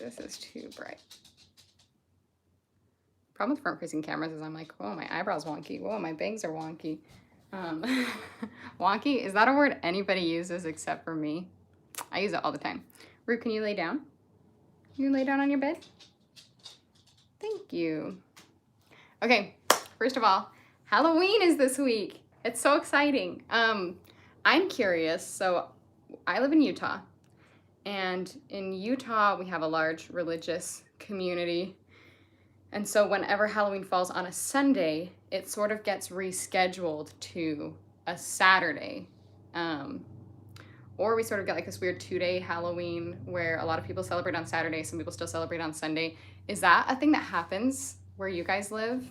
this is too bright. Problem with front-facing cameras is I'm like, oh, my eyebrows wonky. Whoa, my bangs are wonky. Wonky, is that a word anybody uses except for me? I use it all the time. Root, can you lay down? Can you lay down on your bed? Thank you. Okay, first of all, Halloween is this week. It's so exciting. I'm curious, so I live in Utah, and in Utah we have a large religious community, and so whenever Halloween falls on a Sunday, it sort of gets rescheduled to a Saturday. Or we sort of get like this weird 2-day Halloween where a lot of people celebrate on Saturday, some people still celebrate on Sunday. Is that a thing that happens where you guys live?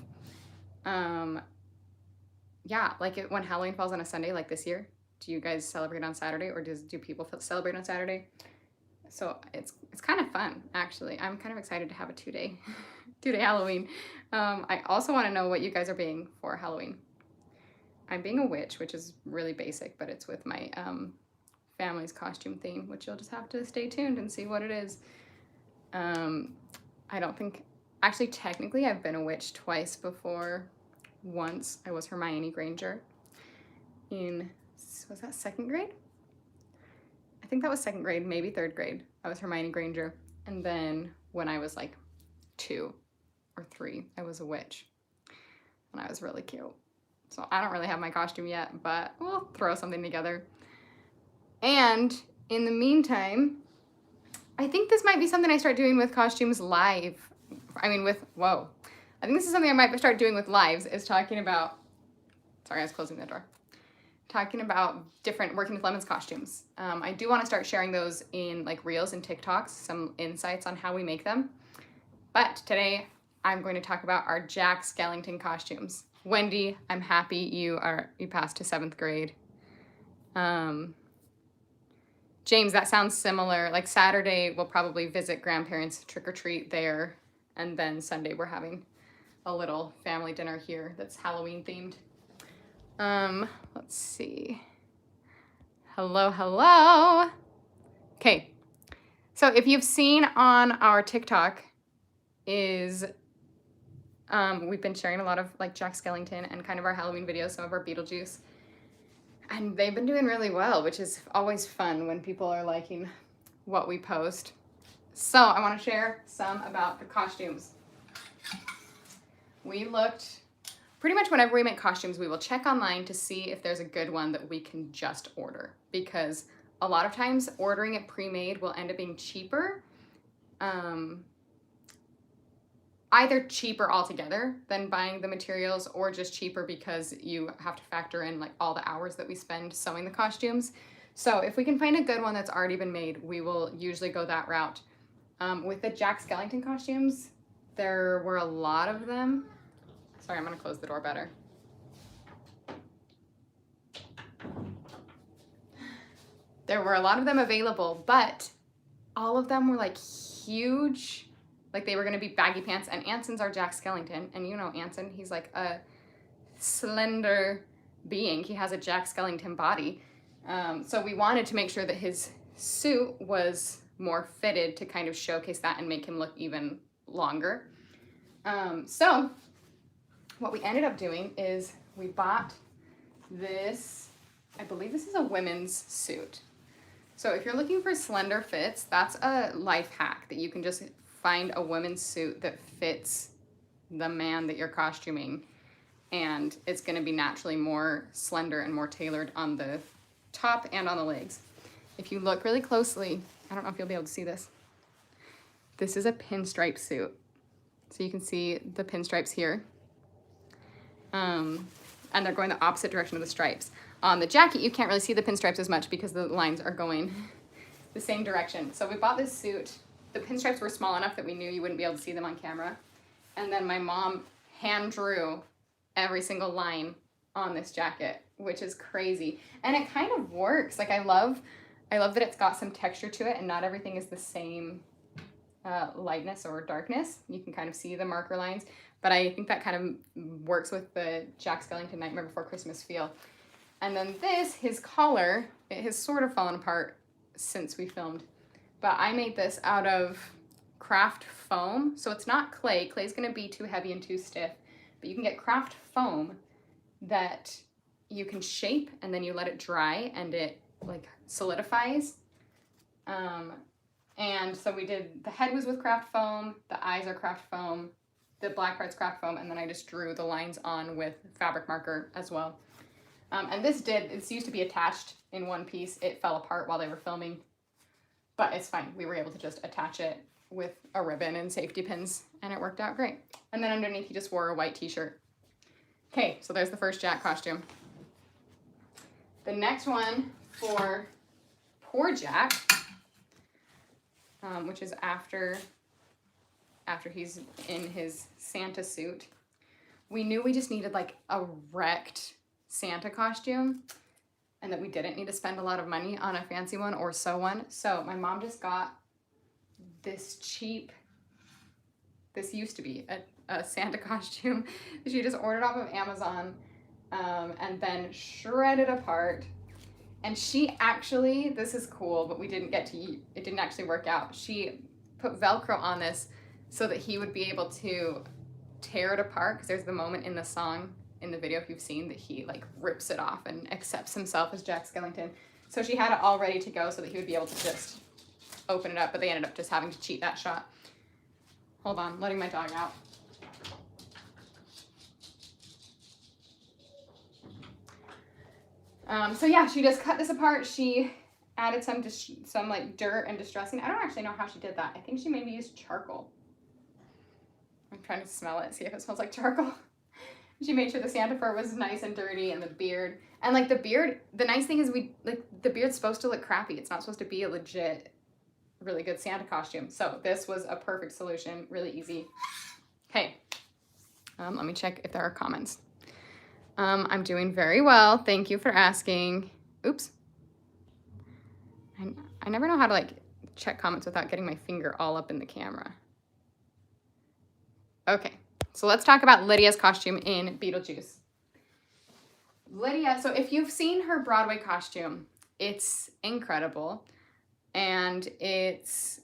Yeah, like when Halloween falls on a Sunday, like this year, do you guys celebrate on Saturday, or do people celebrate on Saturday? So it's kind of fun, actually. I'm kind of excited to have a 2-day Halloween. I also want to know what you guys are being for Halloween. I'm being a witch, which is really basic, but it's with my family's costume theme, which you'll just have to stay tuned and see what it is. I don't think, actually, technically, I've been a witch twice before. Once I was Hermione Granger in, was that 2nd grade? I think that was 2nd grade, maybe 3rd grade. I was Hermione Granger. And then when I was like 2 or 3, I was a witch. And I was really cute. So I don't really have my costume yet, but we'll throw something together. And in the meantime, I think this might be something I start doing with costumes live. I mean, I think this is something I might start doing with lives, is talking about, sorry, I was closing the door. Talking about different Working with Lemons costumes. I do want to start sharing those in like Reels and TikToks, some insights on how we make them. But today I'm going to talk about our Jack Skellington costumes. Wendy, I'm happy you passed to 7th grade. James, that sounds similar. Like Saturday, we'll probably visit grandparents, trick or treat there. And then Sunday, we're having a little family dinner here that's Halloween themed. Let's see. Hello. Okay. So if you've seen on our TikTok we've been sharing a lot of like Jack Skellington and kind of our Halloween videos, some of our Beetlejuice. And they've been doing really well, which is always fun when people are liking what we post. So I want to share some about the costumes. We looked, pretty much whenever we make costumes, we will check online to see if there's a good one that we can just order, because a lot of times ordering it pre-made will end up being cheaper, either cheaper altogether than buying the materials, or just cheaper because you have to factor in like all the hours that we spend sewing the costumes. So if we can find a good one that's already been made, we will usually go that route. With the Jack Skellington costumes, there were a lot of them. Sorry, I'm gonna close the door better. There were a lot of them available, but all of them were like huge. Like they were gonna be baggy pants, and Anson's our Jack Skellington, and you know Anson, he's like a slender being. He has a Jack Skellington body. So we wanted to make sure that his suit was more fitted to kind of showcase that and make him look even longer. So what we ended up doing is we bought this, I believe this is a women's suit. So if you're looking for slender fits, that's a life hack, that you can just find a women's suit that fits the man that you're costuming, and it's going to be naturally more slender and more tailored on the top and on the legs. If you look really closely, I don't know if you'll be able to see this. This is a pinstripe suit. So you can see the pinstripes here. And they're going the opposite direction of the stripes. On the jacket, you can't really see the pinstripes as much because the lines are going the same direction. So we bought this suit. The pinstripes were small enough that we knew you wouldn't be able to see them on camera. And then my mom hand drew every single line on this jacket, which is crazy. And it kind of works. Like I love that it's got some texture to it, and not everything is the same lightness or darkness. You can kind of see the marker lines, but I think that kind of works with the Jack Skellington Nightmare Before Christmas feel. And then this, his collar, it has sort of fallen apart since we filmed, but I made this out of craft foam. So it's not clay. Clay's gonna be too heavy and too stiff, but you can get craft foam that you can shape and then you let it dry and it like solidifies. And so we did, the head was with craft foam, the eyes are craft foam, the black part's craft foam, and then I just drew the lines on with fabric marker as well. And this used to be attached in one piece. It fell apart while they were filming, but it's fine. We were able to just attach it with a ribbon and safety pins, and it worked out great. And then underneath he just wore a white t-shirt. Okay, so there's the first Jack costume. The next one for poor Jack, which is after he's in his Santa suit. We knew we just needed like a wrecked Santa costume and that we didn't need to spend a lot of money on a fancy one or sew one. So my mom just got this cheap, this used to be a Santa costume. She just ordered off of Amazon and then shredded apart. And she actually, this is cool, but it didn't actually work out. She put Velcro on this so that he would be able to tear it apart, because there's the moment in the song, in the video if you've seen, that he like rips it off and accepts himself as Jack Skellington. So she had it all ready to go so that he would be able to just open it up, but they ended up just having to cheat that shot. Hold on, letting my dog out. So yeah, she just cut this apart. She added some like dirt and distressing. I don't actually know how she did that. I think she maybe used charcoal. I'm trying to smell it, see if it smells like charcoal. She made sure the Santa fur was nice and dirty, and the beard. And like the beard, the nice thing is the beard's supposed to look crappy. It's not supposed to be a legit, really good Santa costume. So this was a perfect solution, really easy. Okay, let me check if there are comments. I'm doing very well. Thank you for asking. Oops. I never know how to like check comments without getting my finger all up in the camera. Okay, so let's talk about Lydia's costume in Beetlejuice. Lydia, so if you've seen her Broadway costume, it's incredible. And it's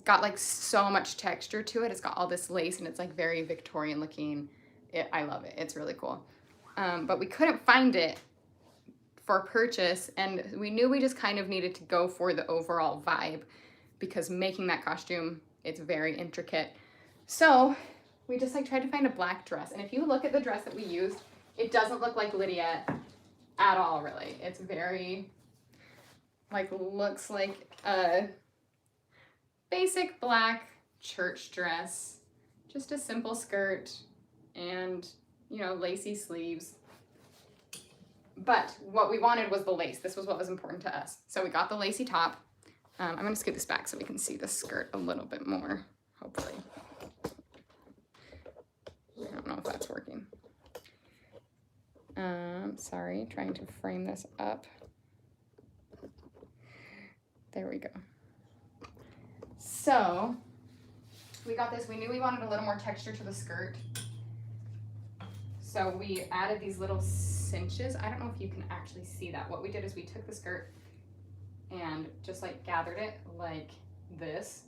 got like so much texture to it. It's got all this lace and it's like very Victorian looking. I love it. It's really cool. But we couldn't find it for purchase, and we knew we just kind of needed to go for the overall vibe, because making that costume, it's very intricate. So we just like tried to find a black dress. And if you look at the dress that we used, it doesn't look like Lydia at all, really. It's very, like, looks like a basic black church dress. Just a simple skirt and, you know, lacy sleeves. But what we wanted was the lace. This was what was important to us. So we got the lacy top. I'm gonna scoot this back so we can see the skirt a little bit more, hopefully. I don't know if that's working. Sorry, trying to frame this up. There we go. So we got this. We knew we wanted a little more texture to the skirt. So we added these little cinches. I don't know if you can actually see that. What we did is we took the skirt and just like gathered it like this.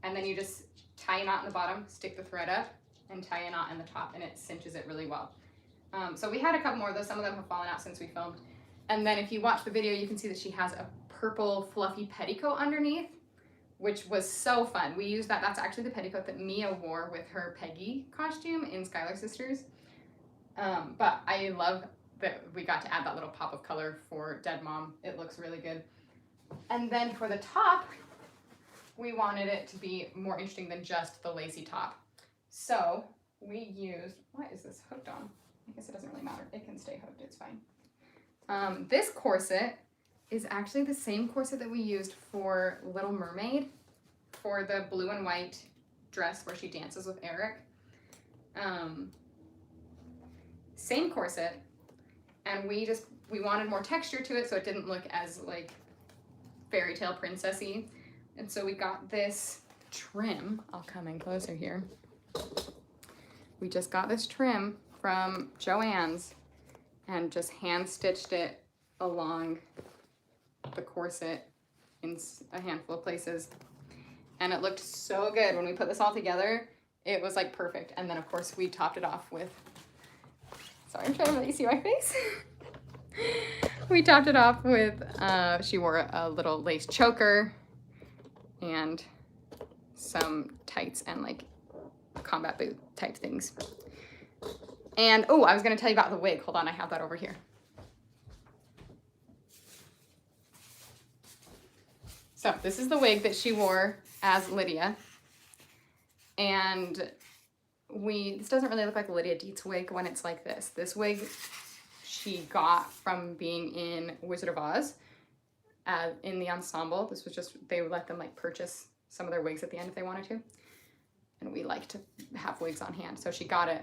And then you just tie a knot in the bottom, stick the thread up, and tie a knot in the top, and it cinches it really well. So we had a couple more of those. Some of them have fallen out since we filmed. And then if you watch the video, you can see that she has a purple fluffy petticoat underneath, which was so fun. We used that. That's actually the petticoat that Mia wore with her Peggy costume in Skylar Sisters. But I love that we got to add that little pop of color for Dead Mom. It looks really good. And then for the top, we wanted it to be more interesting than just the lacy top. So we used, what is this hooked on? I guess it doesn't really matter. It can stay hooked, it's fine. This corset is actually the same corset that we used for Little Mermaid, for the blue and white dress where she dances with Eric. Same corset, and we wanted more texture to it so it didn't look as like fairy tale princessy. And so we got this trim. I'll come in closer here. We just got this trim from Joann's and just hand stitched it along the corset in a handful of places. And it looked so good when we put this all together. It was like perfect. And then of course we topped it off with, sorry, I'm trying to let you see my face. We topped it off with, she wore a little lace choker and some tights and like combat boot type things. And, oh, I was gonna tell you about the wig. Hold on, I have that over here. So this is the wig that she wore as Lydia. And this doesn't really look like a Lydia Deetz wig when it's like this. This wig she got from being in Wizard of Oz in the ensemble. This was just, they would let them like purchase some of their wigs at the end if they wanted to. And we like to have wigs on hand, so she got it.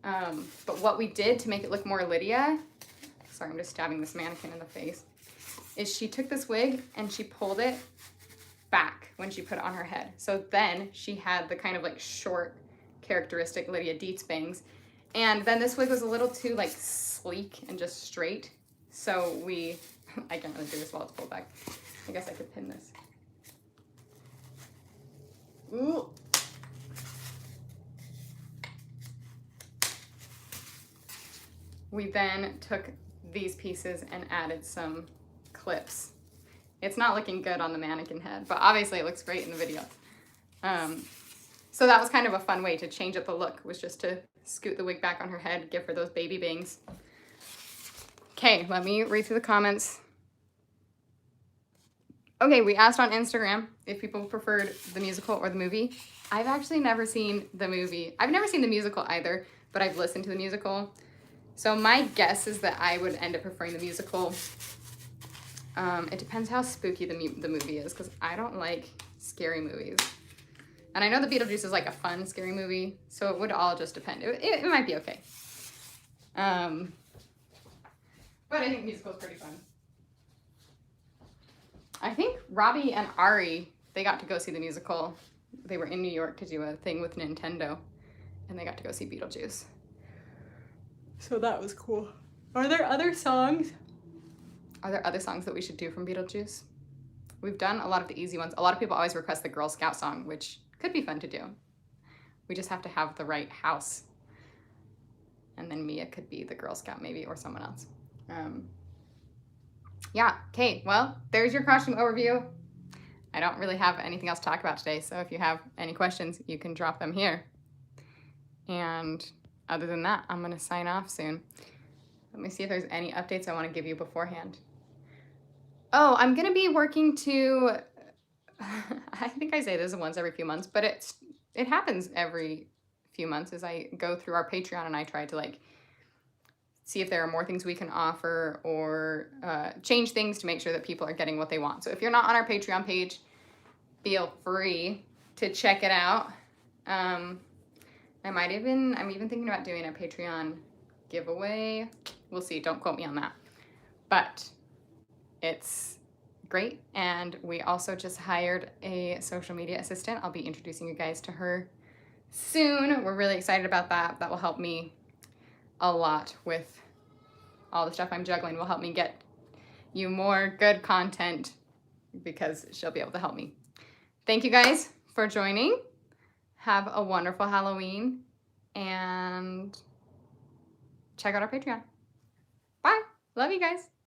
But what we did to make it look more Lydia, sorry, I'm just stabbing this mannequin in the face, is she took this wig and she pulled it back when she put it on her head. So then she had the kind of like short, characteristic Lydia Deetz bangs. And then this wig was a little too like sleek and just straight. So I can't really do this while it's pulled back. I guess I could pin this. Ooh. We then took these pieces and added some clips. It's not looking good on the mannequin head, but obviously it looks great in the video. So that was kind of a fun way to change up the look, was just to scoot the wig back on her head, give her those baby bangs. Okay, let me read through the comments. Okay, we asked on Instagram if people preferred the musical or the movie. I've actually never seen the movie. I've never seen the musical either, but I've listened to the musical. So my guess is that I would end up preferring the musical. It depends how spooky the movie is, because I don't like scary movies. And I know the Beetlejuice is like a fun, scary movie, so it would all just depend. It might be okay. But I think musical is pretty fun. I think Robbie and Ari, they got to go see the musical. They were in New York to do a thing with Nintendo, and they got to go see Beetlejuice. So that was cool. Are there other songs? Are there other songs that we should do from Beetlejuice? We've done a lot of the easy ones. A lot of people always request the Girl Scout song, which could be fun to do. We just have to have the right house. And then Mia could be the Girl Scout maybe, or someone else. Yeah, okay, well, there's your costume overview. I don't really have anything else to talk about today, so if you have any questions, you can drop them here. And other than that, I'm gonna sign off soon. Let me see if there's any updates I wanna give you beforehand. Oh, I'm gonna be working to, I think I say this once every few months, but it happens every few months as I go through our Patreon and I try to like see if there are more things we can offer or change things to make sure that people are getting what they want. So if you're not on our Patreon page, feel free to check it out. I'm even thinking about doing a Patreon giveaway. We'll see, don't quote me on that. But it's great. And we also just hired a social media assistant. I'll be introducing you guys to her soon. We're really excited about that. That will help me a lot with all the stuff I'm juggling. Will help me get you more good content because she'll be able to help me. Thank you guys for joining. Have a wonderful Halloween and check out our Patreon. Bye. Love you guys.